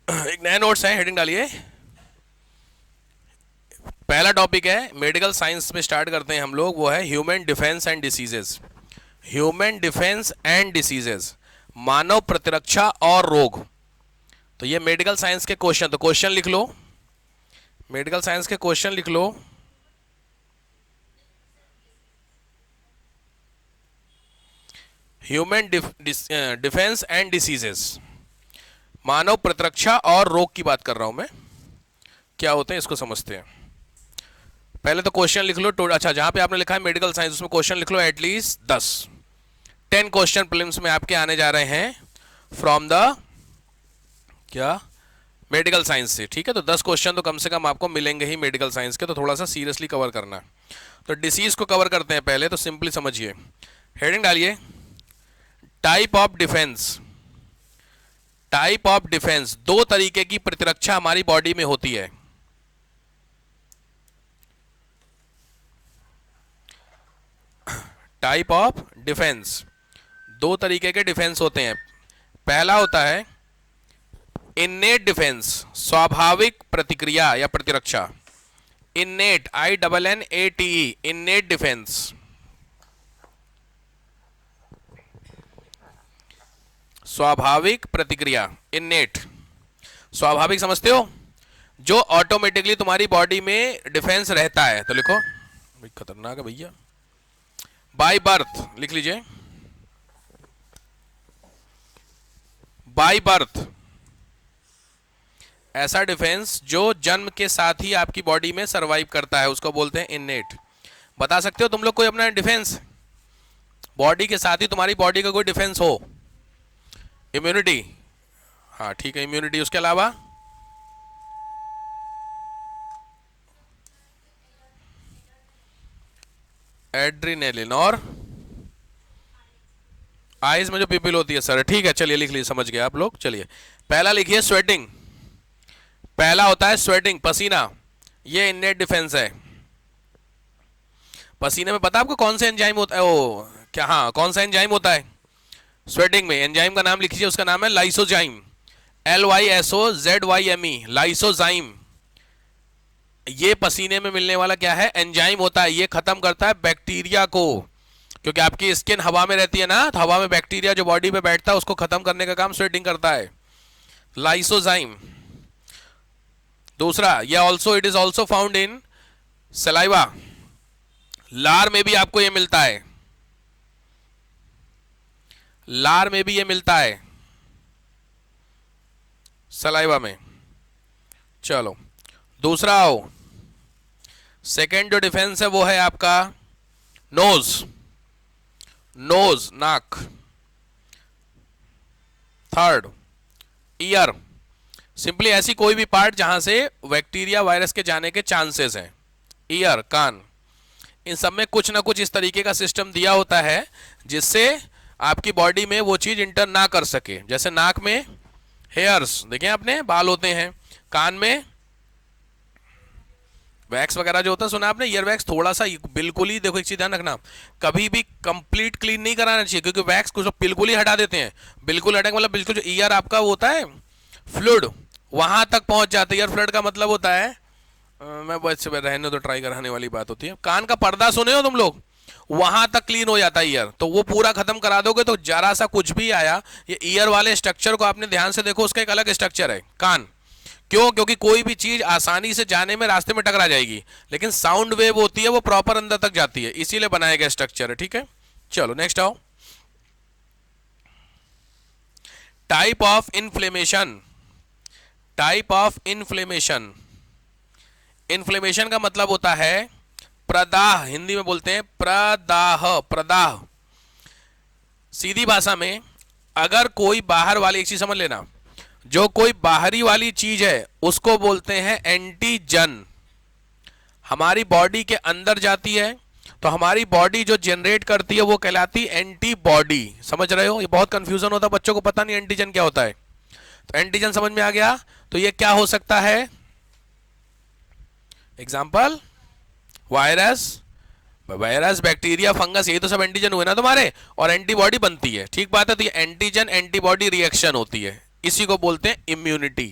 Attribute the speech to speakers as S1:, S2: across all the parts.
S1: एक नया नोट्स है, हेडिंग डालिए। पहला टॉपिक है मेडिकल साइंस में, स्टार्ट करते हैं हम लोग, वो है human defence and diseases. Human defence and diseases, मानव प्रतिरक्षा और रोग। तो ये मेडिकल साइंस के क्वेश्चन, तो क्वेश्चन लिख लो, मेडिकल साइंस के क्वेश्चन लिख लो। ह्यूमन डिफेंस एंड डिसीजेस, मानव प्रतिरक्षा और रोग की बात कर रहा हूं मैं। क्या होते हैं इसको समझते हैं। पहले तो क्वेश्चन लिख लो। अच्छा, जहां पे आपने लिखा है मेडिकल साइंस, उसमें क्वेश्चन लिख लो एटलीस्ट 10 क्वेश्चन प्रीलिम्स में आपके आने जा रहे हैं फ्रॉम द क्या मेडिकल साइंस से। ठीक है, तो 10 क्वेश्चन तो कम से कम आपको मिलेंगे ही मेडिकल साइंस के, तो थोड़ा सा सीरियसली कवर करना है। तो डिसीज को कवर करते हैं पहले, तो सिंपली समझिए, हेडिंग डालिए, type of defence. Type of defence, दो तरीके की प्रतिरक्षा हमारी बॉडी में होती है। टाइप ऑफ डिफेंस, दो तरीके के डिफेंस होते हैं। पहला होता है इन्नेट डिफेंस, स्वाभाविक प्रतिक्रिया या प्रतिरक्षा। इन्नेट, INNATE, इन्नेट डिफेंस, स्वाभाविक प्रतिक्रिया। इन्नेट, स्वाभाविक समझते हो, जो ऑटोमेटिकली तुम्हारी बॉडी में डिफेंस रहता है। तो लिखो, खतरनाक है भैया, बाय बर्थ लिख लीजिए, बाय बर्थ, ऐसा डिफेंस जो जन्म के साथ ही आपकी बॉडी में सरवाइव करता है, उसको बोलते हैं इन्नेट। बता सकते हो तुम लोग कोई अपना डिफेंस, बॉडी के साथ ही तुम्हारी बॉडी का कोई डिफेंस हो? इम्यूनिटी, हाँ ठीक है, इम्यूनिटी। उसके अलावा एड्रीनेलिन, और आइज में जो पिपिल होती है सर। ठीक है, चलिए लिख लीजिए, समझ गए आप लोग। चलिए पहला लिखिए स्वेटिंग। पहला होता है स्वेटिंग, पसीना, ये इन्नेट डिफेंस है। पसीने में पता आपको कौन सा एंजाइम होता है? ओ क्या, हाँ, कौन सा एंजाइम होता है स्वेटिंग में? एंजाइम का नाम लिखिए, उसका नाम है लाइसोजाइम, LYSOZYME, लाइसोजाइम। ये पसीने में मिलने वाला क्या है, एंजाइम होता है। ये खत्म करता है बैक्टीरिया को, क्योंकि आपकी स्किन हवा में रहती है ना, तो हवा में बैक्टीरिया जो बॉडी पे बैठता है उसको खत्म करने का काम स्वेटिंग करता है, लाइसोजाइम। दूसरा, ये also, it is also found in saliva, लार में भी आपको ये मिलता है, लार में भी ये मिलता है, सलाइवा में। चलो दूसरा आओ, सेकेंड जो डिफेंस है वो है आपका नोज, नोज, नाक। थर्ड, ईयर, सिंपली ऐसी कोई भी पार्ट जहां से बैक्टीरिया वायरस के जाने के चांसेस हैं। ईयर, कान, इन सब में कुछ ना कुछ इस तरीके का सिस्टम दिया होता है जिससे आपकी बॉडी में वो चीज इंटर ना कर सके। जैसे नाक में हेयर्स, देखें आपने, बाल होते हैं। कान में वैक्स वगैरह जो होता है, सुना आपने, ईयर वैक्स। थोड़ा सा बिल्कुल ही, देखो एक चीज ध्यान रखना, कभी भी कंप्लीट क्लीन नहीं कराना चाहिए, क्योंकि वैक्स कुछ लोग बिल्कुल ही हटा देते हैं। बिल्कुल हटाएंगे मतलब बिल्कुल, जो ईयर आपका वो होता है फ्लूइड, वहां तक पहुंच जाते हैं। ईयर फ्लूइड का मतलब होता है, मैं बस रहने तो ट्राई कराने वाली बात होती है, कान का पर्दा सुने हो तुम लोग, वहां तक क्लीन हो जाता है ईयर। तो वो पूरा खत्म करा दोगे तो जरा सा कुछ भी आया, ये ईयर वाले स्ट्रक्चर को आपने ध्यान से देखो, उसका एक अलग स्ट्रक्चर है कान। क्यों? क्योंकि कोई भी चीज आसानी से जाने में रास्ते में टकरा जाएगी, लेकिन साउंड वेव होती है वो प्रॉपर अंदर तक जाती है, इसीलिए बनाया गया स्ट्रक्चर है। ठीक है, चलो नेक्स्ट आओ, type of inflammation. Type of inflammation, inflammation का मतलब होता है प्रदाह, हिंदी में बोलते हैं प्रदाह, प्रदाह। सीधी भाषा में, अगर कोई बाहर वाली, एक चीज समझ लेना, जो कोई बाहरी वाली चीज है उसको बोलते हैं एंटीजन। हमारी बॉडी के अंदर जाती है तो हमारी बॉडी जो जनरेट करती है वो कहलाती है एंटीबॉडी। समझ रहे हो? ये बहुत कंफ्यूजन होता है बच्चों को, पता नहीं एंटीजन क्या होता है। तो एंटीजन समझ में आ गया, तो ये क्या हो सकता है? Example, virus, virus, bacteria, fungus, ये तो सब एंटीजन हुए ना तुम्हारे, और एंटीबॉडी बनती है। ठीक बात है, तो ये एंटीजन एंटीबॉडी रिएक्शन होती है, इसी को बोलते हैं इम्यूनिटी।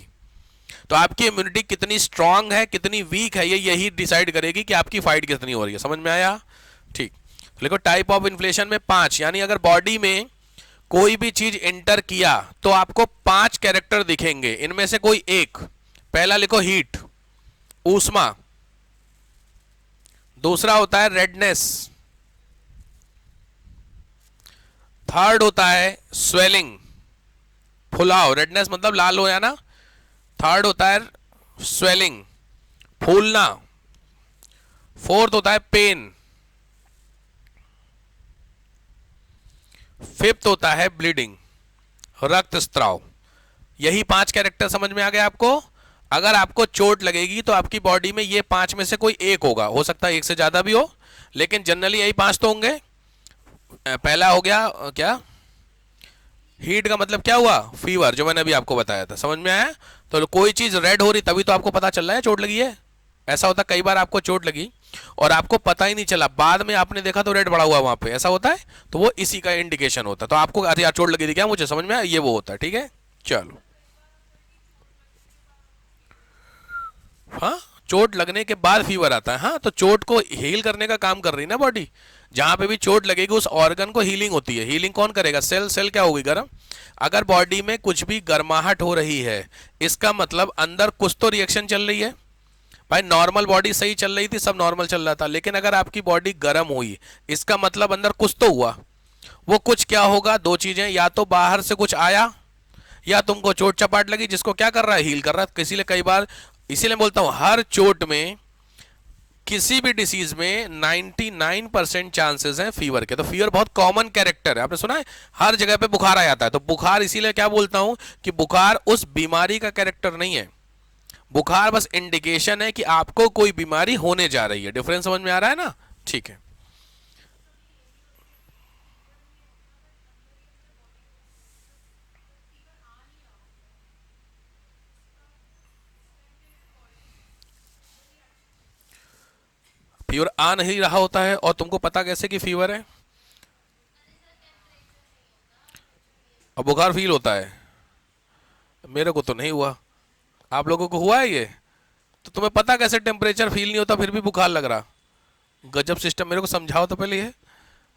S1: तो आपकी इम्यूनिटी कितनी स्ट्रांग है कितनी वीक है ये यही डिसाइड करेगी कि आपकी फाइट कितनी हो रही है। समझ में आया? ठीक। देखो टाइप ऑफ इन्फ्लेशन में 5, यानी अगर बॉडी में कोई भी चीज एंटर किया तो आपको 5 कैरेक्टर दिखेंगे, इनमें से कोई एक। पहला लिखो हीट, ऊष्मा। दूसरा होता है रेडनेस। थर्ड होता है स्वेलिंग, फुलाव। रेडनेस मतलब लाल हो जाना। थर्ड होता है स्वेलिंग, फूलना। फोर्थ होता है पेन। फिफ्थ होता है ब्लीडिंग, रक्तस्राव। यही 5 कैरेक्टर समझ में आ गया आपको? अगर आपको चोट लगेगी तो आपकी बॉडी में ये 5 में से कोई एक होगा, हो सकता है एक से ज्यादा भी हो, लेकिन जनरली यही 5 तो होंगे। पहला हो गया क्या? हीट का मतलब क्या हुआ? फीवर, जो मैंने अभी आपको बताया था। समझ में आया? तो कोई चीज रेड हो रही तभी तो आपको पता चल रहा है चोट लगी है। ऐसा होता कई बार आपको चोट लगी और आपको पता ही नहीं चला, बाद में आपने देखा तो रेड पड़ा हुआ वहां पे, ऐसा होता है। तो वो इसी का इंडिकेशन होता है। तो आपको अरे यार चोट लगी थी क्या, मुझे समझ में आया, ये वो होता है। ठीक है, चलो। हाँ, चोट लगने के बाद फीवर आता है। हाँ, तो चोट को हील करने का काम कर रही है ना बॉडी। जहां पे भी चोट लगेगी उस ऑर्गन को हीलिंग होती है। हीलिंग कौन करेगा? सेल। सेल क्या होगी? गर्म। अगर बॉडी में कुछ भी गर्माहट हो रही है, इसका मतलब अंदर कुछ तो रिएक्शन चल रही है। भाई नॉर्मल बॉडी सही चल रही थी, सब नॉर्मल चल रहा था, लेकिन अगर आपकी बॉडी गर्म हुई, इसका मतलब अंदर कुछ तो हुआ। वो कुछ क्या होगा? 2 चीजें, या तो बाहर से कुछ आया या तुमको चोट चपाट लगी, जिसको क्या कर रहा है? हील कर रहा है। किसी लिए कई बार, इसीलिए बोलता हूं हर चोट में, किसी भी डिसीज में 99% चांसेस हैं फीवर के। तो फीवर बहुत कॉमन कैरेक्टर है, आपने सुना है हर जगह पे बुखार आ जाता है। तो बुखार इसीलिए क्या बोलता हूं कि बुखार उस बीमारी का कैरेक्टर नहीं है। बुखार बस इंडिकेशन है कि आपको कोई बीमारी होने जा रही है। डिफरेंस समझ में आ रहा है ना? ठीक है। फीवर आ नहीं रहा होता है और तुमको पता कैसे कि फीवर है? और बुखार फील होता है? मेरे को तो नहीं हुआ, आप लोगों को हुआ है ये? तो तुम्हें पता कैसे टेम्परेचर फील नहीं होता फिर भी बुखार लग रहा? गजब सिस्टम, मेरे को समझाओ तो पहले ये।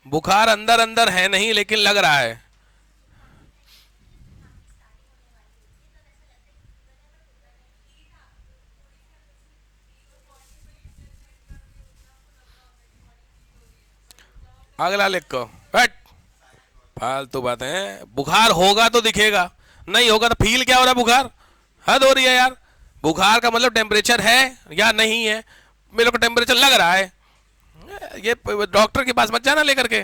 S1: बुखार अंदर अंदर है नहीं, लेकिन लग रहा है। अगला लिख को हट, फालतू बातें हैं। बुखार होगा तो दिखेगा, नहीं होगा तो फील क्या हो रहा है? बुखार, हद हो रही है यार। बुखार का मतलब टेम्परेचर है या नहीं है। मेरे को टेम्परेचर लग रहा है। ये डॉक्टर के पास मत जाना लेकर के,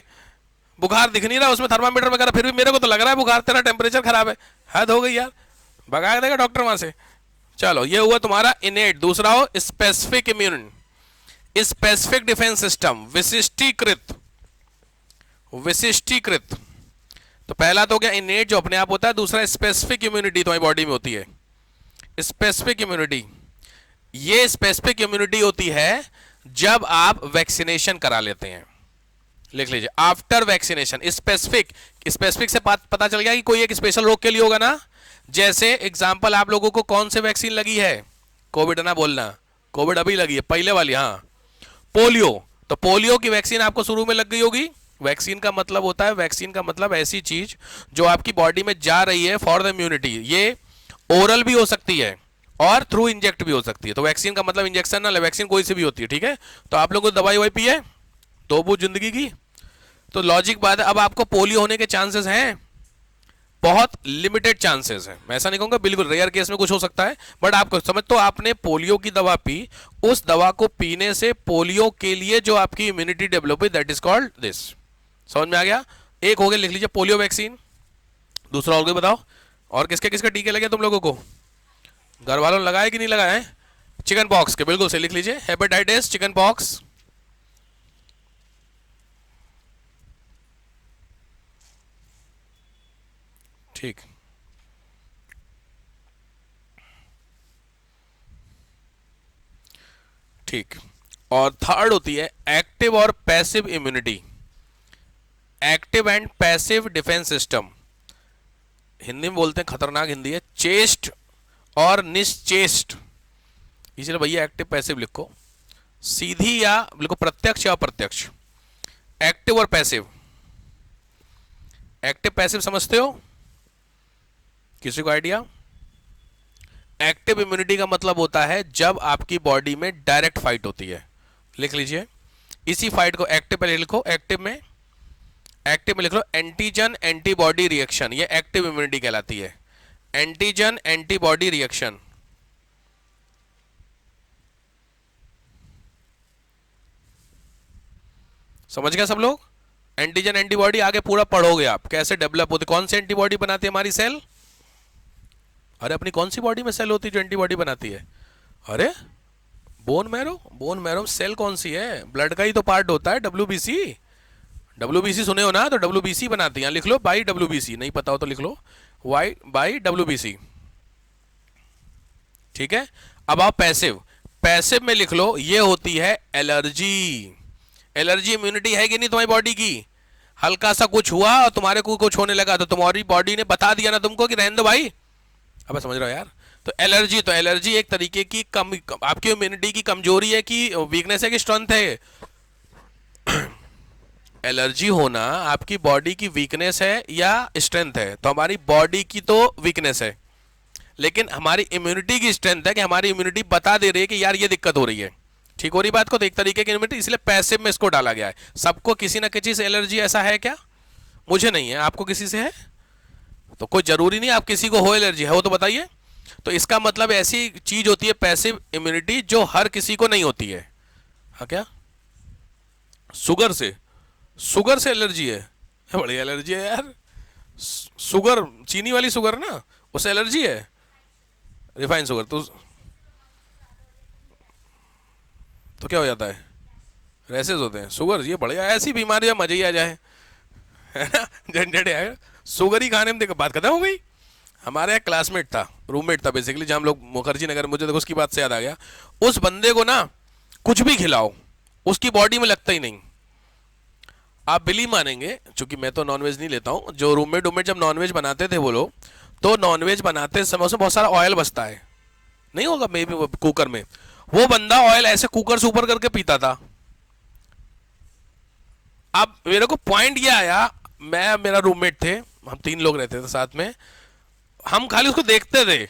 S1: बुखार दिख नहीं रहा उसमें थर्मामीटर वगैरह, फिर भी मेरे को तो लग रहा है बुखार, तेरा टेम्परेचर खराब है। हद हो गई यार, भगा देगा डॉक्टर वहां से। चलो, ये हुआ तुम्हारा इनेट। दूसरा हो specific immune, specific defence system, विशिष्टीकृत। विशिष्टीकृत, तो पहला तो हो गया इनेट जो अपने आप होता है, दूसरा स्पेसिफिक इम्यूनिटी तुम्हारी बॉडी में होती है। स्पेसिफिक इम्यूनिटी, ये स्पेसिफिक इम्यूनिटी होती है जब आप वैक्सीनेशन करा लेते हैं। लिख लीजिए, आफ्टर वैक्सीनेशन। स्पेसिफिक, स्पेसिफिक से पता चल गया कि कोई एक स्पेशल रोग के लिए होगा ना। जैसे एग्जांपल, आप लोगों को कौन से वैक्सीन लगी है? कोविड ना बोलना, कोविड अभी लगी है, पहले वाली। हाँ, पोलियो। तो पोलियो की वैक्सीन आपको शुरू में लग गई होगी। वैक्सीन का मतलब होता है, वैक्सीन का मतलब ऐसी चीज जो आपकी बॉडी में जा रही है फॉर द इम्यूनिटी। ये ओरल भी हो सकती है और थ्रू इंजेक्ट भी हो सकती है। तो वैक्सीन का मतलब इंजेक्शन ना, वैक्सीन कोई सी भी होती है। ठीक है, तो आप लोगों को दवाई वही पी है तो वो जिंदगी की। तो लॉजिक बात है, अब आपको पोलियो होने के चांसेस हैं, बहुत लिमिटेड चांसेस हैं। मैं ऐसा नहीं कहूंगा, बिल्कुल रेयर केस में कुछ हो सकता है, बट आपको समझ, तो आपने पोलियो की दवा पी, उस दवा को पीने से पोलियो के लिए जो आपकी इम्यूनिटी डेवलप हुई, दैट इज कॉल्ड दिस। समझ में आ गया? एक हो गया, लिख लीजिए पोलियो वैक्सीन। दूसरा हो गया, बताओ और किसके किसके टीके लगे तुम लोगों को? घर वालों ने लगाए कि नहीं लगाए? चिकन पॉक्स के, बिल्कुल से लिख लीजिए, हेपेटाइटिस, चिकन पॉक्स। ठीक, ठीक। और थर्ड होती है एक्टिव और passive immunity, active and passive defence system. Hindi में बोलते हैं, खतरनाक हिंदी है, चेस्ट और निश्चेष्ट, इसलिए भैया एक्टिव पैसिव लिखो, सीधी या लिखो प्रत्यक्ष या अप्रत्यक्ष, एक्टिव और पैसिव। एक्टिव पैसिव समझते हो, किसी को आइडिया? एक्टिव इम्यूनिटी का मतलब होता है जब आपकी बॉडी में डायरेक्ट फाइट होती है, लिख लीजिए इसी फाइट को, एक्टिव पहले लिखो, एक्टिव में लिख लो एंटीजन एंटीबॉडी रिएक्शन, ये एक्टिव इम्यूनिटी कहलाती है, एंटीजन एंटीबॉडी रिएक्शन। समझ गया सब लोग? एंटीजन एंटीबॉडी आगे पूरा पढ़ोगे आप, कैसे डेवलप होती, कौन सी एंटीबॉडी बनाती है हमारी सेल। अरे अपनी कौन सी बॉडी में सेल होती है जो एंटीबॉडी बनाती है? अरे बोन मैरो सेल कौन सी है? ब्लड का ही तो पार्ट होता है, डब्ल्यूबीसी। डब्ल्यूबीसी सुने हो ना, तो डब्ल्यूबीसी बनाती है, लिख लो बाई डब्ल्यूबीसी, नहीं पता हो तो लिख लो वाई बाई डब्ल्यूबीसी, ठीक है। अब आप पैसिव, पैसिव में लिख लो ये होती है एलर्जी। एलर्जी इम्यूनिटी है कि नहीं तुम्हारी बॉडी की? हल्का सा कुछ हुआ और तुम्हारे को कुछ होने लगा तो तुम्हारी बॉडी ने बता दिया ना तुमको कि रहने दो भाई। अब समझ रहे हो यार? तो एलर्जी एक तरीके की आपकी इम्यूनिटी की कमजोरी है कि वीकनेस है कि स्ट्रेंथ है? एलर्जी होना आपकी बॉडी की वीकनेस है या स्ट्रेंथ है? तो हमारी बॉडी की तो वीकनेस है, लेकिन हमारी इम्यूनिटी की स्ट्रेंथ है कि हमारी इम्यूनिटी बता दे रही है कि यार ये दिक्कत हो रही है। ठीक हो रही बात को? तो एक तरीके की इम्यूनिटी, इसलिए पैसिव में इसको डाला गया है। सबको किसी ना किसी से एलर्जी, ऐसा है क्या? मुझे नहीं है, आपको किसी से है? तो कोई जरूरी नहीं आप किसी को हो एलर्जी, है वो तो बताइए। तो इसका मतलब ऐसी चीज होती है पैसिव इम्यूनिटी जो हर किसी को नहीं होती है। हाँ क्या? शुगर से एलर्जी है? बड़ी एलर्जी है यार। शुगर, चीनी वाली शुगर ना, उससे एलर्जी है? रिफाइंड शुगर तो क्या हो जाता है? रैसेस होते हैं। शुगर ये बढ़िया, ऐसी बीमारी है मजा ही आ जाए, है ना, झंझट है। शुगर ही खाने में देखो बात खत्म हो गई। हमारे एक क्लासमेट था, रूममेट था बेसिकली, जहाँ हम लोग मुखर्जी नगर, मुझे देखो उसकी बात से याद आ गया, उस बंदे को ना कुछ भी खिलाओ उसकी बॉडी में लगता ही नहीं। आप बिलीव मानेंगे, चूंकि मैं तो नॉनवेज नहीं लेता हूँ, जो रूममेट जब नॉनवेज बनाते थे वो लोग, तो नॉनवेज बनाते समय उसमें बहुत सारा ऑयल बचता है, नहीं होगा मे भी कुकर में, वो बंदा ऑयल ऐसे कुकर से ऊपर करके पीता था। अब मेरे को पॉइंट ये आया, मैं मेरा रूममेट थे, हम 3 लोग रहते थे साथ में, हम खाली उसको देखते थे।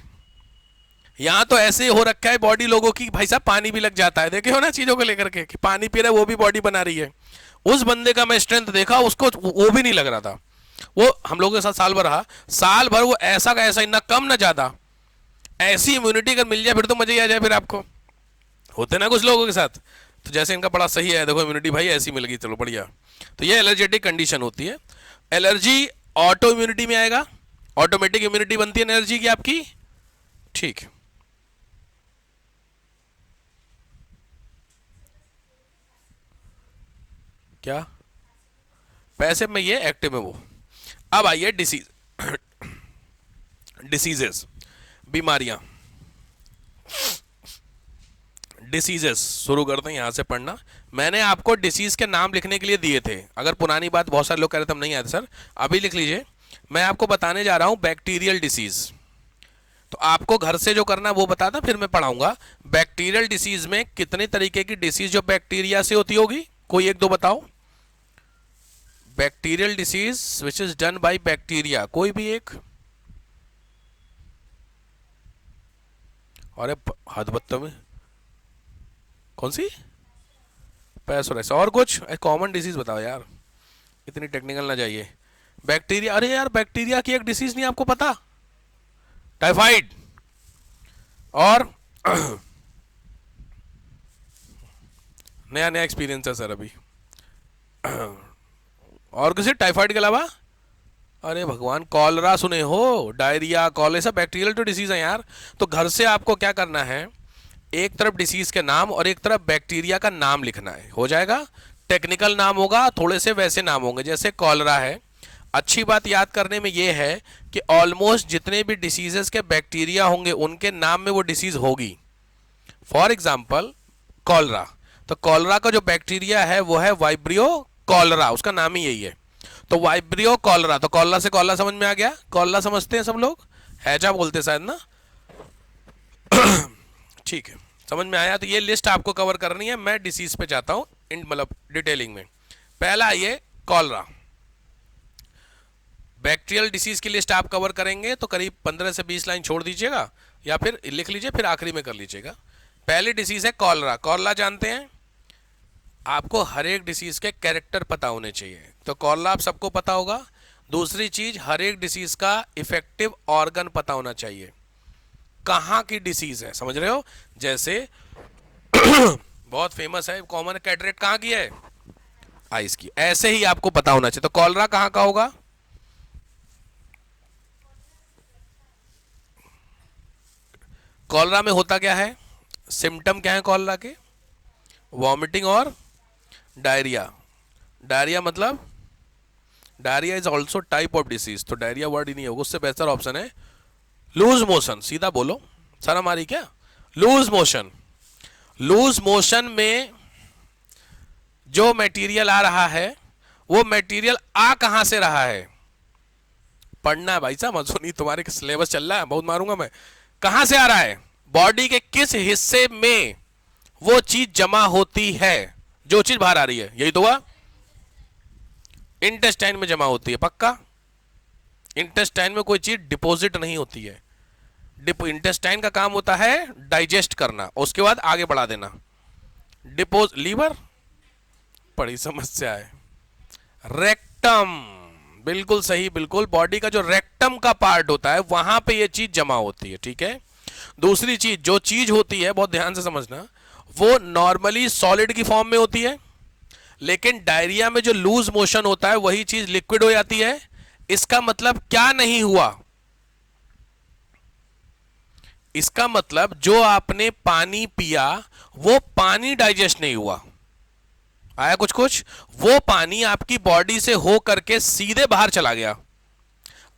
S1: यहां तो ऐसे हो रखा है बॉडी लोगों की, भाई साहब पानी भी लग जाता है, देखे हो ना चीजों को लेकर के कि पानी पी रहा है वो भी बॉडी बना रही है। उस बंदे का मैं स्ट्रेंथ देखा, उसको वो भी नहीं लग रहा था। वो हम लोगों के साथ साल भर रहा, साल भर वो ऐसा का ऐसा, ना कम ना ज्यादा। ऐसी इम्यूनिटी अगर मिल जाए फिर तो मजा ही आ जाए। फिर आपको होते ना कुछ लोगों के साथ, तो जैसे इनका बड़ा सही है, देखो इम्यूनिटी भाई ऐसी मिल गई, चलो बढ़िया। तो ये एलर्जेटिक कंडीशन होती है। एलर्जी ऑटो इम्यूनिटी में आएगा, ऑटोमेटिक इम्यूनिटी बनती है एलर्जी की आपकी, ठीक। क्या? पैसिव में ये, एक्टिव में वो। अब आइए डिसीजेस, बीमारियां। डिसीजेस शुरू करते हैं यहां से पढ़ना। मैंने आपको डिसीज के नाम लिखने के लिए दिए थे, अगर पुरानी बात, बहुत सारे लोग कह रहे थे हम नहीं आए थे सर, अभी लिख लीजिए। मैं आपको बताने जा रहा हूं बैक्टीरियल डिसीज, तो आपको घर से जो करना वो बताता, फिर मैं पढ़ाऊंगा। बैक्टीरियल डिसीज में कितने तरीके की डिसीज जो बैक्टीरिया से होती होगी, कोई एक दो बताओ। Bacterial disease which is done by bacteria, कोई भी एक। अरे हद में कौन सी? पैसोरेस। और कुछ कॉमन डिसीज बताओ यार, इतनी टेक्निकल ना जाइए। बैक्टीरिया, अरे यार बैक्टीरिया की एक डिसीज नहीं आपको पता? टाइफाइड। और नया नया एक्सपीरियंस है सर अभी। और किसी टाइफाइड के अलावा? अरे भगवान, कॉलरा सुने हो? डायरिया, कॉलेरा, सब बैक्टीरियल तो डिसीज है यार। तो घर से आपको क्या करना है, एक तरफ डिसीज के नाम और एक तरफ बैक्टीरिया का नाम लिखना है, हो जाएगा। टेक्निकल नाम होगा, थोड़े से वैसे नाम होंगे, जैसे कॉलरा है। अच्छी बात याद करने में यह है कि ऑलमोस्ट जितने भी डिसीजेस के बैक्टीरिया होंगे उनके नाम में वो डिसीज होगी। फॉर एग्जाम्पल कॉलरा, तो कॉलरा का जो बैक्टीरिया है वो है वाइब्रियो कॉलरा, उसका नाम ही यही है। तो वाइब्रियो कॉलरा, तो कॉलरा से कॉलरा समझ में आ गया। कॉलरा समझते हैं सब लोग, हैजा बोलते शायद ना, ठीक है, समझ में आया। तो ये लिस्ट आपको कवर करनी है, मैं डिसीज पे जाता हूँ इन मतलब डिटेलिंग में। पहला ये कॉलरा, बैक्टीरियल डिसीज की लिस्ट आप कवर करेंगे तो करीब 15 से 20 लाइन छोड़ दीजिएगा या फिर लिख लीजिए, फिर आखिरी में कर लीजिएगा। पहली डिसीज है कॉलरा। कॉलरा जानते हैं, आपको हर एक डिसीज के कैरेक्टर पता होने चाहिए, तो कॉलरा आप सबको पता होगा। दूसरी चीज, हर एक डिसीज का इफेक्टिव ऑर्गन पता होना चाहिए, कहाँ की डिसीज है, समझ रहे हो। जैसे बहुत फेमस है, कॉमन कैटरेक्ट कहाँ की है, आइस की, ऐसे ही आपको पता होना चाहिए। तो कॉलरा कहाँ का होगा, कॉलरा में होता क्या है, सिम्टम क्या है कॉलरा के, वॉमिटिंग और डायरिया। डायरिया मतलब, diarrhoea is also type of disease, तो डायरिया वर्ड ही नहीं होगा, उससे बेहतर ऑप्शन है लूज मोशन। सीधा बोलो, शर्म आ रही क्या, लूज मोशन। लूज मोशन में जो मटेरियल आ रहा है वो मटेरियल आ कहां से रहा है, पढ़ना है भाई साहब, मजूनी तुम्हारे सिलेबस चल रहा है, बहुत मारूंगा मैं। कहां से आ रहा है, बॉडी के किस हिस्से में वो चीज जमा होती है, जो चीज बाहर आ रही है, यही तो हुआ, इंटेस्टाइन में जमा होती है, पक्का। इंटेस्टाइन में कोई चीज डिपॉजिट नहीं होती है, इंटेस्टाइन का काम होता है डाइजेस्ट करना, उसके बाद आगे बढ़ा देना। लीवर, बड़ी समस्या है। रेक्टम, बिल्कुल सही, बिल्कुल, बॉडी का जो रेक्टम का पार्ट होता है वहां पे ये चीज जमा होती है, ठीक है। दूसरी चीज, जो चीज होती है, बहुत ध्यान से समझना, वो नॉर्मली सॉलिड की फॉर्म में होती है, लेकिन डायरिया में जो लूज मोशन होता है वही चीज लिक्विड हो जाती है। इसका मतलब क्या नहीं हुआ, इसका मतलब जो आपने पानी पिया वो पानी डाइजेस्ट नहीं हुआ, आया कुछ कुछ, वो पानी आपकी बॉडी से हो करके सीधे बाहर चला गया।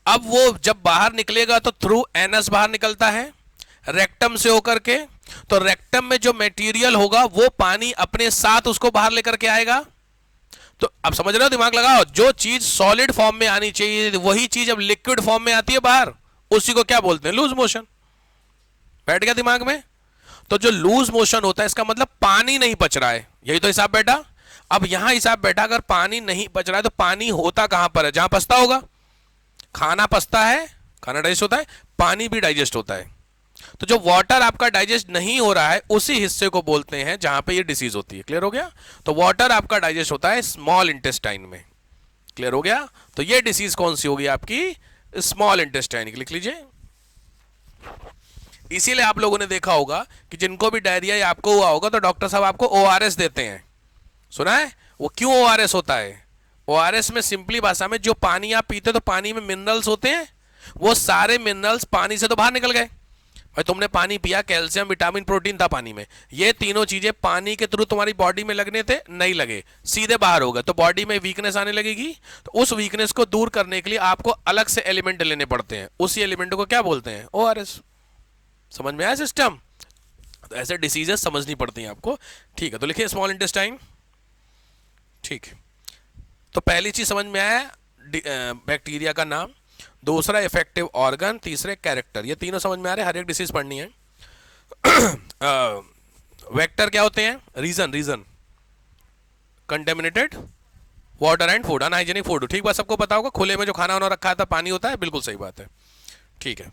S1: अब वो जब बाहर निकलेगा तो थ्रू एनस बाहर निकलता है, रेक्टम से होकर के, तो रेक्टम में जो मटेरियल होगा वो पानी अपने साथ उसको बाहर लेकर के आएगा। तो अब समझ रहे हो, दिमाग लगाओ, जो चीज सॉलिड फॉर्म में आनी चाहिए वही चीज अब लिक्विड फॉर्म में आती है बाहर, उसी को क्या बोलते हैं, लूज मोशन। बैठ गया दिमाग में। तो जो लूज मोशन होता है इसका मतलब पानी नहीं बच रहा है, यही तो हिसाब बैठा। अब यहां हिसाब बैठा, अगर पानी नहीं बच रहा है तो पानी होता कहां पर है, जहां पचता होगा, खाना पचता है, खाना डाइजेस्ट होता है, पानी भी डाइजेस्ट होता है। तो जो वाटर आपका डाइजेस्ट नहीं हो रहा है उसी हिस्से को बोलते हैं जहां पे ये डिसीज होती है। क्लियर हो गया। तो वाटर आपका डाइजेस्ट होता है स्मॉल इंटेस्टाइन में। क्लियर हो गया। तो ये डिसीज कौन सी होगी आपकी, स्मॉल इंटेस्टाइन की, लिख लीजिए। इसीलिए आप लोगों ने देखा होगा कि जिनको भी डायरिया आपको हुआ होगा तो डॉक्टर साहब आपको ओआरएस देते हैं, सुना है। वो क्यों ओआरएस होता है, ओआरएस में सिंपली भाषा में जो पानी आप पीते हो तो पानी में मिनरल्स होते हैं, वो सारे मिनरल्स पानी से तो बाहर निकल गए। भाई तुमने पानी पिया, कैल्शियम विटामिन प्रोटीन था पानी में, ये तीनों चीजें पानी के थ्रू तुम्हारी बॉडी में लगने थे, नहीं लगे, सीधे बाहर हो गए, तो बॉडी में वीकनेस आने लगेगी। तो उस वीकनेस को दूर करने के लिए आपको अलग से एलिमेंट लेने पड़ते हैं, उसी एलिमेंट को क्या बोलते हैं, ओआरएस। समझ में आया सिस्टम। तो ऐसे डिसीजेस समझनी पड़ती हैं आपको, ठीक है। तो लिखिए स्मॉल इंटेस्टाइन, ठीक है। तो पहली चीज समझ में आया बैक्टीरिया का नाम, दूसरा इफेक्टिव ऑर्गन, तीसरे कैरेक्टर, ये तीनों समझ में आ रहे हैं। हर एक डिसीज पढ़नी है। वेक्टर क्या होते हैं, reason contaminated water and food, unhygienic food, ठीक बात सबको पता होगा। खुले में जो खाना वाना रखा था पानी होता है, बिल्कुल सही बात है, ठीक है।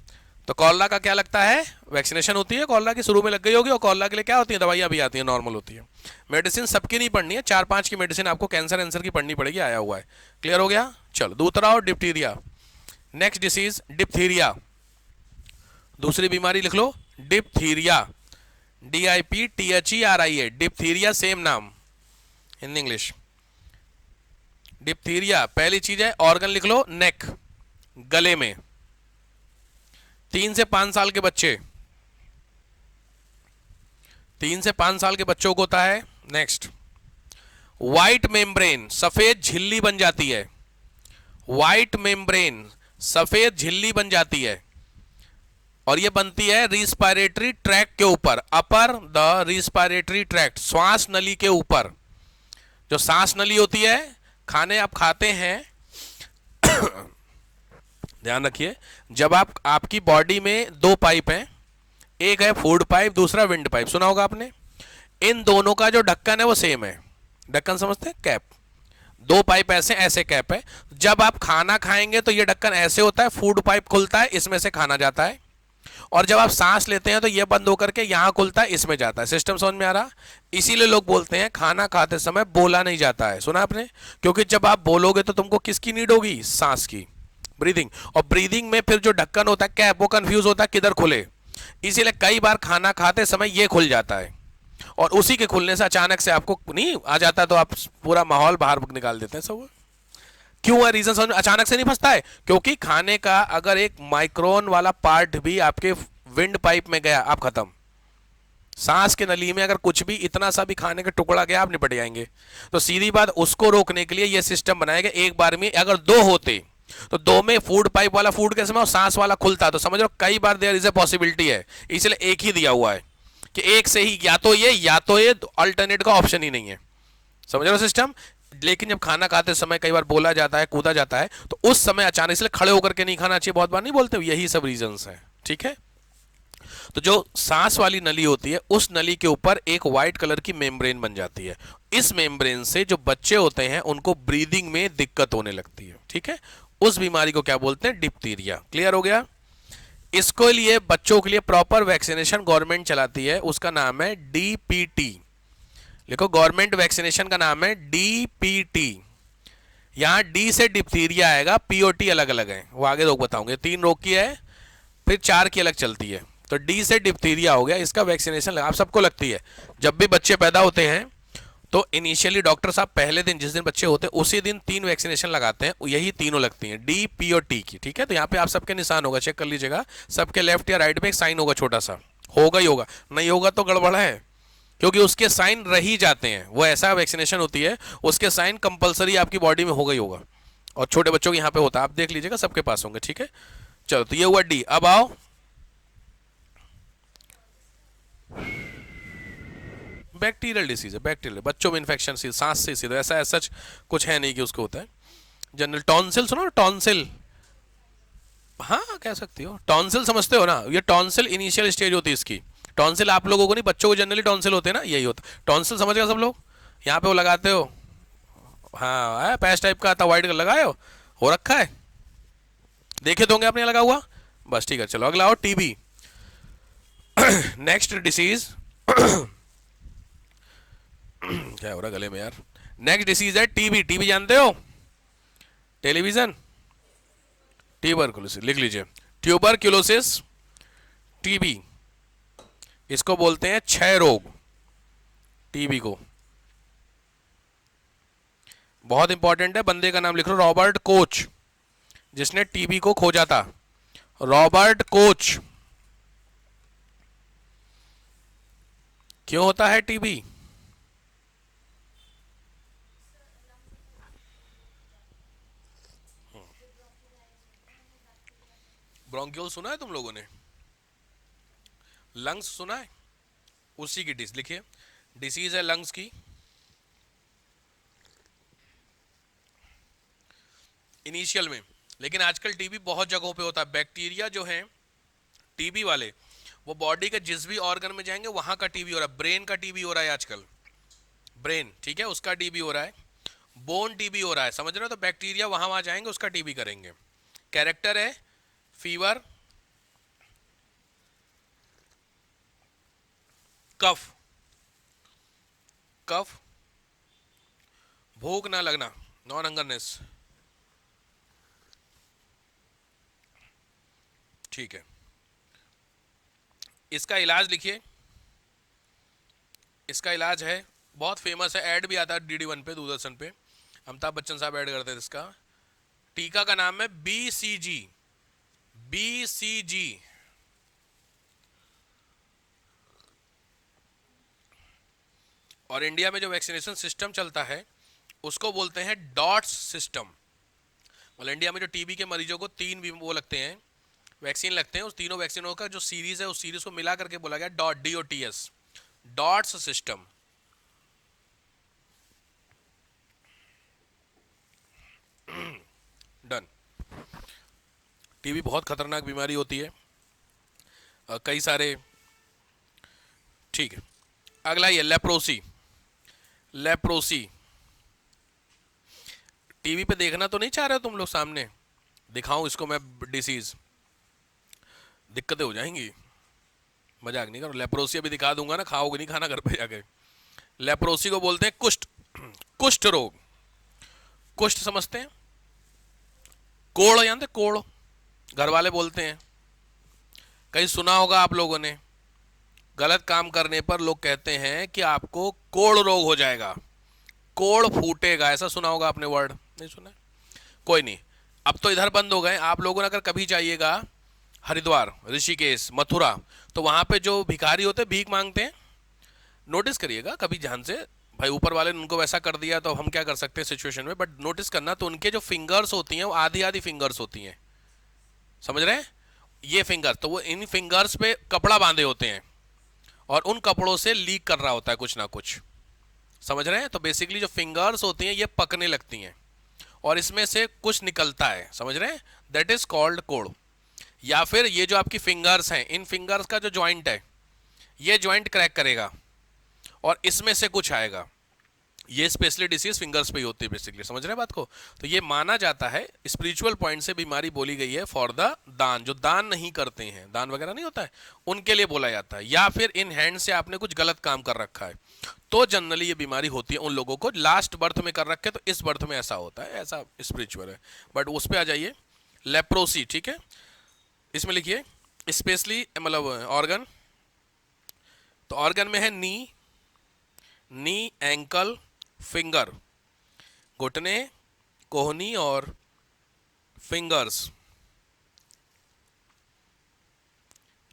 S1: तो कॉलरा का क्या लगता है, वैक्सीनेशन होती है, कॉलरा की शुरू में लग गई होगी, और कॉलरा के लिए क्या होती है, दवाइयाँ भी आती हैं, नॉर्मल होती है। मेडिसिन सबकी नहीं पढ़नी है, 4-5 की मेडिसिन आपको कैंसर एंसर की पढ़नी पड़ेगी, आया हुआ है। क्लियर हो गया। चलो दूसरा और डिप्थीरिया, नेक्स्ट डिसीज डिप्थीरिया, दूसरी बीमारी लिख लो डिप्थीरिया, DIPTHERIA, डिप्थीरिया, सेम नाम इन इंग्लिश। डिप्थीरिया पहली चीज है, ऑर्गन लिख लो नेक, गले में। 3 से 5 साल के बच्चे, 3 से 5 साल के बच्चों को होता है। नेक्स्ट, व्हाइट मेम्ब्रेन, सफेद झिल्ली बन जाती है, व्हाइट मेम्ब्रेन सफेद झिल्ली बन जाती है, और ये बनती है रिस्पायरेटरी ट्रैक्ट के ऊपर, अपर द रिस्पायरेटरी ट्रैक्ट, श्वास नली के ऊपर। जो सांस नली होती है, खाने आप खाते हैं ध्यान रखिए, जब आपकी बॉडी में 2 पाइप हैं, एक है फूड पाइप, दूसरा विंड पाइप, सुना होगा आपने। इन दोनों का जो ढक्कन है वो सेम है। ढक्कन समझते हैं, कैप। दो पाइप ऐसे, ऐसे कैप है। जब आप खाना खाएंगे तो ये ढक्कन ऐसे होता है, फूड पाइप खुलता है, इसमें से खाना जाता है। और जब आप सांस लेते हैं तो ये बंद होकर के यहां खुलता है, इसमें जाता है। सिस्टम समझ में आ रहा। इसीलिए लोग बोलते हैं खाना खाते समय बोला नहीं जाता है, सुना आपने। क्योंकि जब आप बोलोगे तो तुमको किसकी नीड होगी, सांस की, ब्रीदिंग। और ब्रीदिंग में फिर जो ढक्कन होता है कैप, वो कंफ्यूज होता है किधर खुले। इसीलिए कई बार खाना खाते समय ये खुल जाता है, और उसी के खुलने से अचानक से आपको नहीं आ जाता तो आप पूरा माहौल बाहर निकाल देते हैं सब। क्यों है रीजन समझ में, अचानक से नहीं फंसता है। क्योंकि खाने का अगर एक माइक्रोन वाला पार्ट भी आपके विंड पाइप में गया, आप खत्म। सांस के नली में अगर कुछ भी इतना सा भी खाने का टुकड़ा गया, आप निपट जाएंगे। तो सीधी बात, उसको रोकने के लिए यह सिस्टम बनाया गया। एक बार में अगर दो होते तो दो में फूड पाइप वाला फूड के समय और सांस वाला खुलता, तो समझ लो कई बार देयर इज ए पॉसिबिलिटी है। इसलिए एक ही दिया हुआ है कि एक से ही या तो ये अल्टरनेट का ऑप्शन ही नहीं है। समझ रहे हो सिस्टम। लेकिन जब खाना खाते समय कई बार बोला जाता है, कूदा जाता है, तो उस समय अचानक, इसलिए खड़े होकर के नहीं खाना चाहिए, बहुत बार नहीं बोलते, यही सब रीजंस हैं। ठीक है। तो जो सांस वाली नली होती है, उस नली के ऊपर एक व्हाइट कलर की मेम्ब्रेन बन जाती है। इस मेम्ब्रेन से जो बच्चे होते हैं उनको ब्रीदिंग में दिक्कत होने लगती है। ठीक है। उस बीमारी को क्या बोलते हैं, डिप्थीरिया। क्लियर हो गया। इसको लिए बच्चों के लिए प्रॉपर वैक्सीनेशन गवर्नमेंट चलाती है, उसका नाम है डीपीटी। लिखो, गवर्नमेंट वैक्सीनेशन का नाम है डीपीटी। यहां डी से डिप्थीरिया आएगा, पीओटी अलग अलग है, वो आगे लोग बताऊंगे। 3 रोग की है, फिर 4 की अलग चलती है। तो डी से डिप्थीरिया हो गया, इसका वैक्सीनेशन आप सबको लगती है। जब भी बच्चे पैदा होते हैं तो इनिशियली डॉक्टर साहब पहले दिन, जिस दिन बच्चे होते हैं उसी दिन 3 वैक्सीनेशन लगाते हैं, यही तीनों लगती हैं, डी, पी और टी की। ठीक है। तो यहाँ पे आप सबके निशान होगा, चेक कर लीजिएगा। सबके लेफ्ट या राइट में एक साइन होगा, छोटा सा होगा ही होगा, नहीं होगा तो गड़बड़ है। क्योंकि उसके साइन रह ही जाते हैं, वो ऐसा वैक्सीनेशन होती है, उसके साइन कंपलसरी आपकी बॉडी में होगा ही होगा। और छोटे बच्चों के यहाँ पे होता है, आप देख लीजिएगा, सबके पास होंगे। ठीक है। चलो, तो ये हुआ डी। अब आओ, बैक्टीरियल डिसीज है, बैक्टीरियल बच्चों में इन्फेक्शन सी सांस से सीधा, ऐसा सच कुछ है नहीं कि उसको होता है। जनरल टॉन्सिल सुनो, टॉन्सिल, हाँ कह सकती हो। टॉन्सिल समझते हो ना, ये टॉन्सिल इनिशियल स्टेज होती है इसकी। टॉन्सिल आप लोगों को नहीं, बच्चों को जनरली टॉन्सिल होते हैं ना, यही होता है टॉन्सिल, समझ गए सब लोग। यहाँ पे वो लगाते हो, हाँ पैच टाइप का आता, व्हाइट कलर लगाए हो रखा है, देखे तो होंगे आपने लगा हुआ। बस ठीक है, चलो अगला आओ, टीबी। नेक्स्ट डिसीज क्या हो रहा गले में यार। नेक्स्ट डिसीज है टीबी। टीबी जानते हो, टेलीविजन, ट्यूबरकुलोसिस, लिख लीजिए, ट्यूबरकुलोसिस, टीबी। इसको बोलते हैं क्षय रोग, टीबी को। बहुत इंपॉर्टेंट है, बंदे का नाम लिख लो, रॉबर्ट कोच, जिसने टीबी को खोजा था, रॉबर्ट कोच। क्यों होता है टीबी? ब्रोंकियोल सुना है तुम लोगों ने, लंग्स सुना है, उसी की डिस लिखिए, डिसीज है लंग्स की। इनिशियल में, लेकिन आजकल टीबी बहुत जगहों पे होता है। बैक्टीरिया जो है टीबी वाले, वो बॉडी के जिस भी ऑर्गन में जाएंगे वहां का टीबी हो रहा है। ब्रेन का टीबी हो रहा है आजकल, ब्रेन, ठीक है, उसका टीबी हो रहा है। बोन टीबी हो रहा है, समझ रहे हो। तो बैक्टीरिया वहां वहां जाएंगे, उसका टीबी करेंगे। कैरेक्टर है फीवर, कफ, कफ, भूख ना लगना, नॉन हंगरनेस। ठीक है। इसका इलाज लिखिए, इसका इलाज है, बहुत फेमस है, ऐड भी आता है DD1 पे, दूरदर्शन पे, अमिताभ बच्चन साहब ऐड करते थे इसका। टीका का नाम है BCG, BCG। और इंडिया में जो वैक्सीनेशन सिस्टम चलता है उसको बोलते हैं डॉट्स सिस्टम। मतलब इंडिया में जो टीबी के मरीजों को 3 भी वो लगते हैं, वैक्सीन लगते हैं, उस तीनों वैक्सीनों का जो सीरीज है, उस सीरीज को मिला करके बोला गया dot, DOTS, dots system. Done. TB बहुत खतरनाक बीमारी होती है, कई सारे ठीक है, अगला ये लेप्रोसी। लेप्रोसी टीवी पे देखना तो नहीं चाह रहे हो तुम लोग? सामने दिखाऊं इसको मैं डिसीज? दिक्कतें हो जाएंगी, मजाक नहीं करो। लेप्रोसी अभी दिखा दूंगा ना, खाओगे नहीं खाना घर पे जाके। लेप्रोसी को बोलते हैं कुष्ठ, कुष्ठ रोग। कुष्ठ समझते हैं? कोढ़ जानते? कोढ़ घर वाले बोलते हैं, कहीं सुना होगा आप लोगों ने। गलत काम करने पर लोग कहते हैं कि आपको कोढ़ रोग हो जाएगा, कोढ़ फूटेगा, ऐसा सुना होगा आपने वर्ड? नहीं सुना? कोई नहीं, अब तो इधर बंद हो गए। आप लोगों ने अगर कभी जाइएगा हरिद्वार, ऋषिकेश, मथुरा, तो वहां पे जो भिखारी होते हैं भीख मांगते हैं, नोटिस करिएगा कभी ध्यान से। भाई ऊपर वाले ने उनको वैसा कर दिया तो हम क्या कर सकते हैं सिचुएशन में, बट नोटिस करना तो उनके जो फिंगर्स होती हैं वो आधी आधी फिंगर्स होती हैं, समझ रहे हैं? ये फिंगर, तो वो इन फिंगर्स पे कपड़ा बांधे होते हैं और उन कपड़ों से लीक कर रहा होता है कुछ ना कुछ, समझ रहे हैं? तो बेसिकली जो फिंगर्स होती हैं ये पकने लगती हैं और इसमें से कुछ निकलता है, समझ रहे हैं? दैट इज कॉल्ड कोढ़। या फिर ये जो आपकी फिंगर्स हैं, इन फिंगर्स का जो जॉइंट है, ये जॉइंट क्रैक करेगा और इसमें से कुछ आएगा। ये स्पेशली डिसीज फिंगर्स पे ही होती है बेसिकली, समझ रहे हैं बात को? तो ये माना जाता है, स्पिरिचुअल पॉइंट से बीमारी बोली गई है फॉर द दान, जो दान नहीं करते हैं, दान वगैरह नहीं होता है, उनके लिए बोला जाता है। या फिर इन हैंड से आपने कुछ गलत काम कर रखा है, तो जनरली ये बीमारी होती है उन लोगों को। लास्ट बर्थ में कर रखे तो इस बर्थ में ऐसा होता है, ऐसा स्पिरिचुअल है। बट उस पर आ जाइए, लेप्रोसी, ठीक है? इसमें लिखिए स्पेशली मतलब ऑर्गन, तो ऑर्गन में है नी, नी, एंकल, फिंगर, घुटने, कोहनी और फिंगर्स,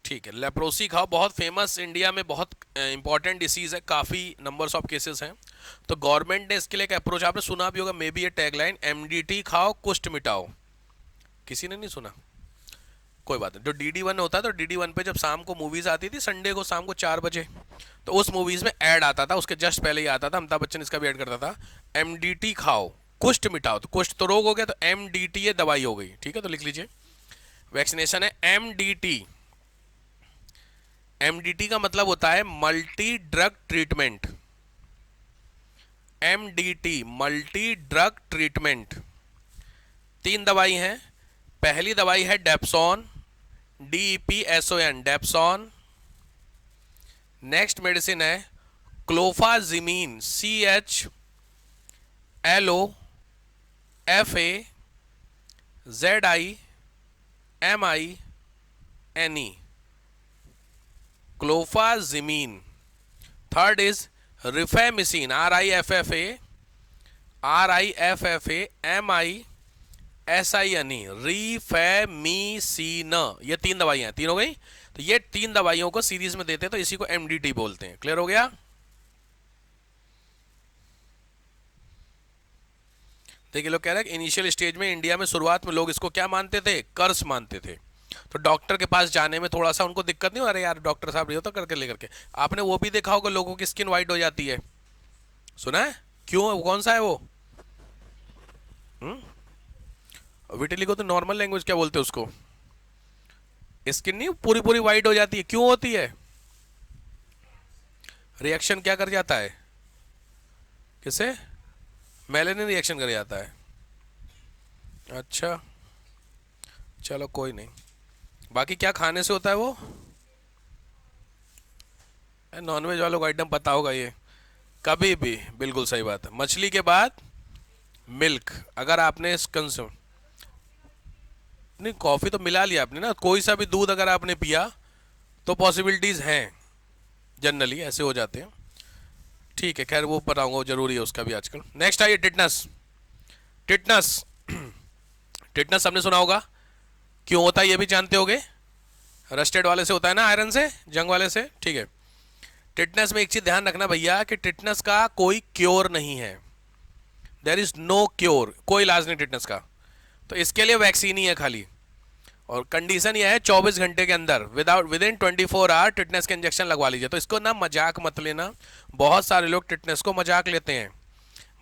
S1: ठीक है? लेप्रोसी खाओ, बहुत फेमस, इंडिया में बहुत इंपॉर्टेंट डिसीज है, काफ़ी नंबर्स ऑफ केसेस हैं। तो गवर्नमेंट ने इसके लिए एक अप्रोच, आपने सुना भी होगा मे बी, ये टैगलाइन, एमडीटी खाओ कुष्ठ मिटाओ। किसी ने नहीं सुना? कोई बात नहीं। जो DD1 होता है, तो DD1 पे जब शाम को मूवीज आती थी, संडे को शाम को 4 बजे, तो उस मूवीज में ऐड आता था, उसके जस्ट पहले ही आता था, अमिताभ बच्चन इसका भी ऐड करता था, एमडीटी खाओ कुष्ठ मिटाओ। तो कुष्ठ तो रोग हो गया, तो एमडीटी ये दवाई हो गई, ठीक है? तो लिख लीजिए, वैक्सीनेशन है एमडीटी। एमडीटी का मतलब होता है multi drug treatment. MDT multi drug treatment. 3 दवाई हैं। पहली दवाई है dapsone, DEPSON, dapsone. Next medicine है clofazimine, CHLOFAZIMINE, clofazimine. Third is rifampicin, RIFFA rifampicin. ये 3 दवाइयां, 3 हो गई। तो ये 3 दवाइयों को सीरीज में देते हैं, तो इसी को एमडीटी बोलते हैं। क्लियर हो गया? देखिए लोग कह रहे हैं इनिशियल स्टेज में इंडिया में शुरुआत में लोग इसको क्या मानते थे? कर्स मानते थे। तो डॉक्टर के पास जाने में थोड़ा सा उनको दिक्कत नहीं हो, अरे यार डॉक्टर साहब ये होता करके लेकर के। आपने वो भी देखा होगा, लोगों की स्किन वाइट हो जाती है, सुना है? क्यों, कौन सा है वो? विटिलिगो तो नॉर्मल लैंग्वेज क्या बोलते हैं उसको? स्किन नहीं पूरी पूरी वाइट हो जाती है, क्यों होती है? रिएक्शन क्या कर जाता है? किसे? मेलेनिन रिएक्शन कर जाता है। अच्छा चलो कोई नहीं। बाकी क्या खाने से होता है वो? नॉनवेज वालों को आइटम पता होगा ये, कभी भी, बिल्कुल सही बात है। मछली के बाद मिल्क, अगर आपने कंज्यूम नहीं, कॉफी तो मिला लिया आपने ना, कोई सा भी दूध अगर आपने पिया तो पॉसिबिलिटीज हैं, जनरली ऐसे हो जाते हैं। ठीक है, खैर वो बताऊंगा, जरूरी है उसका भी आजकल। नेक्स्ट आइए टिटनस। टिटनस टिटनस हमने सुना होगा, क्यों होता है ये भी जानते होगे? रस्टेड वाले से होता है ना, आयरन से, जंग वाले से, ठीक है? टिटनस में एक चीज ध्यान रखना भैया कि टिटनस का कोई क्योर नहीं है, देयर इज नो क्योर, कोई इलाज नहीं टिटनस का। तो इसके लिए वैक्सीन ही है खाली, और कंडीशन ये है 24 घंटे के अंदर विद इन 24 आवर टिटनस के इंजेक्शन लगवा लीजिए। तो इसको ना मजाक मत लेना, बहुत सारे लोग टिटनस को मजाक लेते हैं।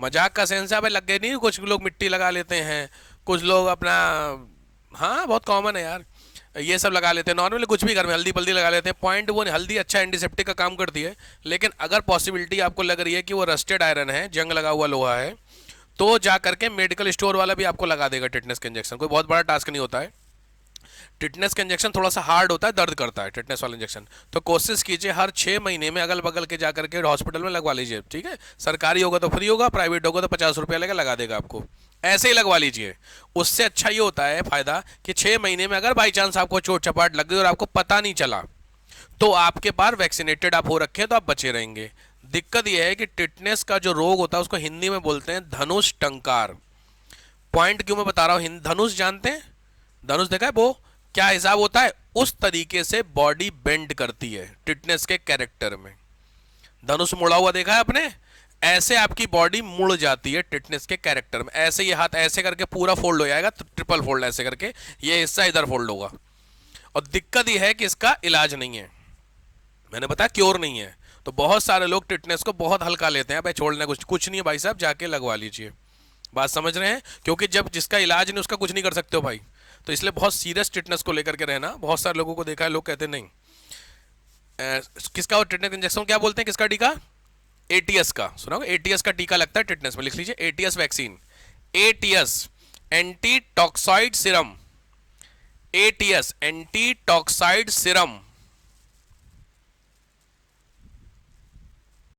S1: मजाक का सेंस है, लग गए नहीं, कुछ लोग मिट्टी लगा लेते हैं, कुछ लोग अपना, हाँ बहुत कॉमन है यार, ये सब लगा लेते हैं नॉर्मली, कुछ भी घर में हल्दी पल्दी लगा लेते हैं। पॉइंट वो हल्दी अच्छा एंटीसेप्टिक का काम करती है, लेकिन अगर पॉसिबिलिटी आपको लग रही है कि वो रस्टेड आयरन है, जंग लगा हुआ लोहा है, तो जा करके मेडिकल स्टोर वाला भी आपको लगा देगा टिटनेस का इंजेक्शन। कोई बहुत बड़ा टास्क नहीं होता है। टिटनेस का इंजेक्शन थोड़ा सा हार्ड होता है, दर्द करता है टिटनेस वाला इंजेक्शन। तो कोशिश कीजिए हर 6 महीने में अगल बगल के जाकर के हॉस्पिटल में लगवा लीजिए, ठीक है। सरकारी होगा तो फ्री होगा, प्राइवेट होगा तो 50 रुपया लगा देगा आपको, ऐसे ही लगवा लीजिए। उससे अच्छा ये होता है फायदा कि 6 महीने में अगर बाई चांस आपको चोट चपाट लग गई और आपको पता नहीं चला, तो आपके पास वैक्सीनेटेड आप हो रखे हैं तो आप बचे रहेंगे। दिक्कत यह है कि टिटनेस का जो रोग होता है उसको हिंदी में बोलते हैं धनुष टंकार। पॉइंट क्यों मैं बता रहा हूं, धनुष जानते हैं, धनुष देखा है वो क्या हिसाब होता है, उस तरीके से बॉडी बेंड करती है टिटनेस के कैरेक्टर में। धनुष मुड़ा हुआ देखा है आपने, ऐसे आपकी बॉडी मुड़ जाती है टिटनेस के कैरेक्टर में। ऐसे ये हाथ ऐसे करके पूरा फोल्ड हो जाएगा, ट्रिपल फोल्ड ऐसे करके, ये हिस्सा इधर फोल्ड होगा। और दिक्कत ये है कि इसका इलाज नहीं है, मैंने बताया क्योर नहीं है। तो बहुत सारे लोग टिटनेस को बहुत हल्का लेते हैं, भाई छोड़ना कुछ नहीं है भाई साहब, जाके लगवा लीजिए। बात समझ रहे हैं, क्योंकि जब जिसका इलाज नहीं उसका कुछ नहीं कर सकते हो भाई। तो इसलिए बहुत सीरियस टिटनेस को लेकर के रहना। बहुत सारे लोगों को देखा है, लोग कहते नहीं किसका और टिटनेस इंजेक्शन क्या बोलते हैं, किसका टीका, एटीएस का सुना होगा, एटीएस का टीका लगता है टिटनेस में, लिख लीजिए ATS vaccine, ATS anti toxoid Siram, ATS anti toxoid Siram